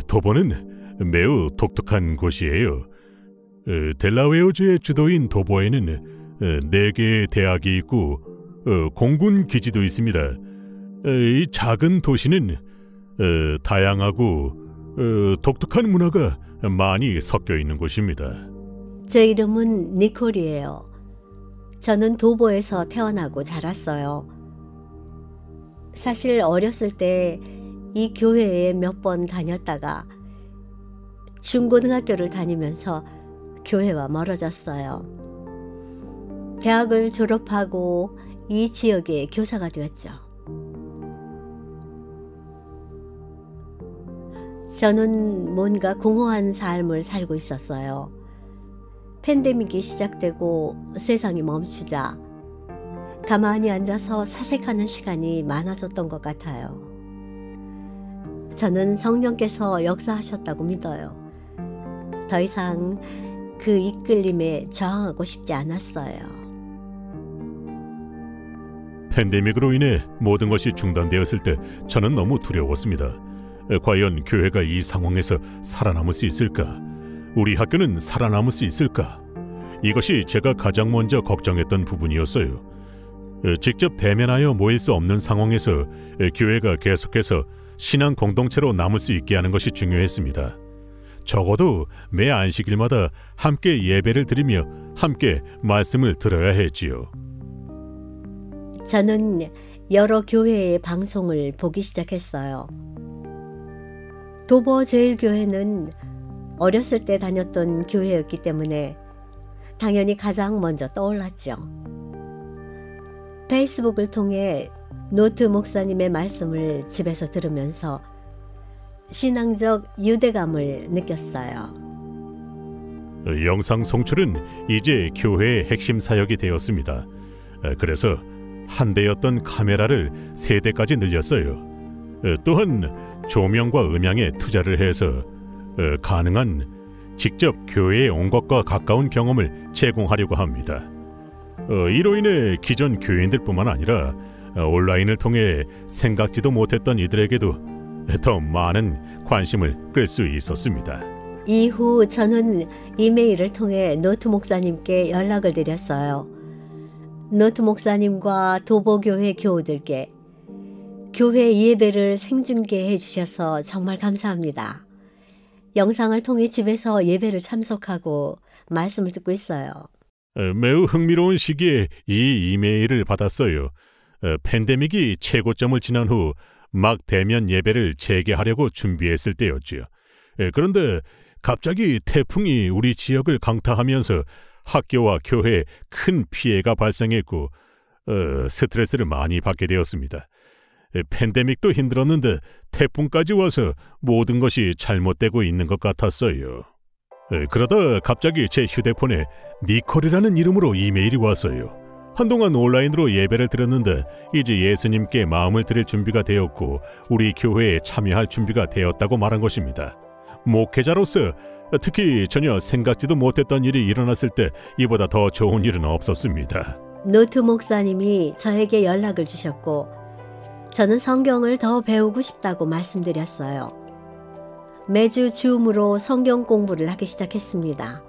도보는 매우 독특한 곳이에요. 델라웨어주의 주도인 도보에는 4개의 대학이 있고 공군 기지도 있습니다. 이 작은 도시는 다양하고 독특한 문화가 많이 섞여 있는 곳입니다. 제 이름은 니콜이에요. 저는 도보에서 태어나고 자랐어요. 사실 어렸을 때 이 교회에 몇 번 다녔다가 중고등학교를 다니면서 교회와 멀어졌어요. 대학을 졸업하고 이 지역의 교사가 되었죠. 저는 뭔가 공허한 삶을 살고 있었어요. 팬데믹이 시작되고 세상이 멈추자 가만히 앉아서 사색하는 시간이 많아졌던 것 같아요. 저는 성령께서 역사하셨다고 믿어요. 더 이상 그 이끌림에 저항하고 싶지 않았어요. 팬데믹으로 인해 모든 것이 중단되었을 때 저는 너무 두려웠습니다. 과연 교회가 이 상황에서 살아남을 수 있을까? 우리 학교는 살아남을 수 있을까? 이것이 제가 가장 먼저 걱정했던 부분이었어요. 직접 대면하여 모일 수 없는 상황에서 교회가 계속해서 신앙 공동체로 남을 수 있게 하는 것이 중요했습니다. 적어도 매 안식일마다 함께 예배를 드리며 함께 말씀을 들어야 했지요. 저는 여러 교회의 방송을 보기 시작했어요. 도보 제일교회는 어렸을 때 다녔던 교회였기 때문에 당연히 가장 먼저 떠올랐죠. 페이스북을 통해 노트 목사님의 말씀을 집에서 들으면서 신앙적 유대감을 느꼈어요. 영상 송출은 이제 교회의 핵심 사역이 되었습니다. 그래서 한 대였던 카메라를 3대까지 늘렸어요. 또한 조명과 음향에 투자를 해서 가능한 직접 교회에 온 것과 가까운 경험을 제공하려고 합니다. 이로 인해 기존 교인들뿐만 아니라 온라인을 통해 생각지도 못했던 이들에게도 더 많은 관심을 끌 수 있었습니다. 이후 저는 이메일을 통해 노트 목사님께 연락을 드렸어요. 노트 목사님과 도보교회 교우들께 교회 예배를 생중계해 주셔서 정말 감사합니다. 영상을 통해 집에서 예배를 참석하고 말씀을 듣고 있어요. 매우 흥미로운 시기에 이 이메일을 받았어요. 팬데믹이 최고점을 지난 후 막 대면 예배를 재개하려고 준비했을 때였지요. 그런데 갑자기 태풍이 우리 지역을 강타하면서 학교와 교회에 큰 피해가 발생했고 스트레스를 많이 받게 되었습니다. 팬데믹도 힘들었는데 태풍까지 와서 모든 것이 잘못되고 있는 것 같았어요. 그러다 갑자기 제 휴대폰에 니콜이라는 이름으로 이메일이 왔어요. 한동안 온라인으로 예배를 드렸는데 이제 예수님께 마음을 드릴 준비가 되었고 우리 교회에 참여할 준비가 되었다고 말한 것입니다. 목회자로서 특히 전혀 생각지도 못했던 일이 일어났을 때 이보다 더 좋은 일은 없었습니다. 노트 목사님이 저에게 연락을 주셨고 저는 성경을 더 배우고 싶다고 말씀드렸어요. 매주 줌으로 성경 공부를 하기 시작했습니다.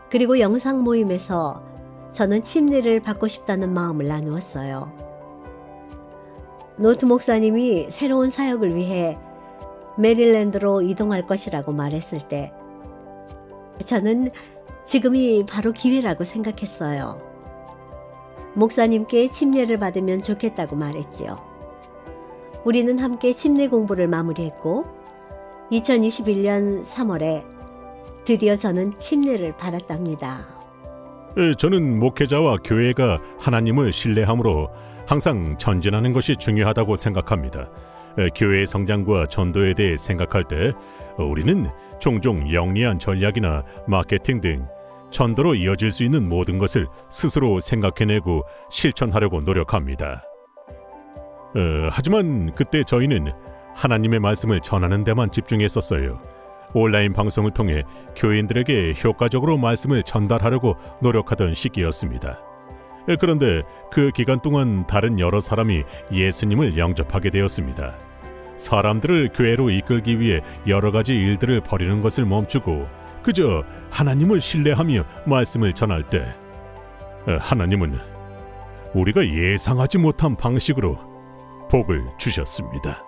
그리고 영상 모임에서 저는 침례를 받고 싶다는 마음을 나누었어요. 노트 목사님이 새로운 사역을 위해 메릴랜드로 이동할 것이라고 말했을 때 저는 지금이 바로 기회라고 생각했어요. 목사님께 침례를 받으면 좋겠다고 말했지요. 우리는 함께 침례 공부를 마무리했고 2021년 3월에 드디어 저는 침례를 받았답니다. 저는 목회자와 교회가 하나님을 신뢰함으로 항상 전진하는 것이 중요하다고 생각합니다. 교회의 성장과 전도에 대해 생각할 때 우리는 종종 영리한 전략이나 마케팅 등 전도로 이어질 수 있는 모든 것을 스스로 생각해내고 실천하려고 노력합니다. 하지만 그때 저희는 하나님의 말씀을 전하는 데만 집중했었어요. 온라인 방송을 통해 교인들에게 효과적으로 말씀을 전달하려고 노력하던 시기였습니다. 그런데 그 기간 동안 다른 여러 사람이 예수님을 영접하게 되었습니다. 사람들을 교회로 이끌기 위해 여러 가지 일들을 벌이는 것을 멈추고 그저 하나님을 신뢰하며 말씀을 전할 때 하나님은 우리가 예상하지 못한 방식으로 복을 주셨습니다.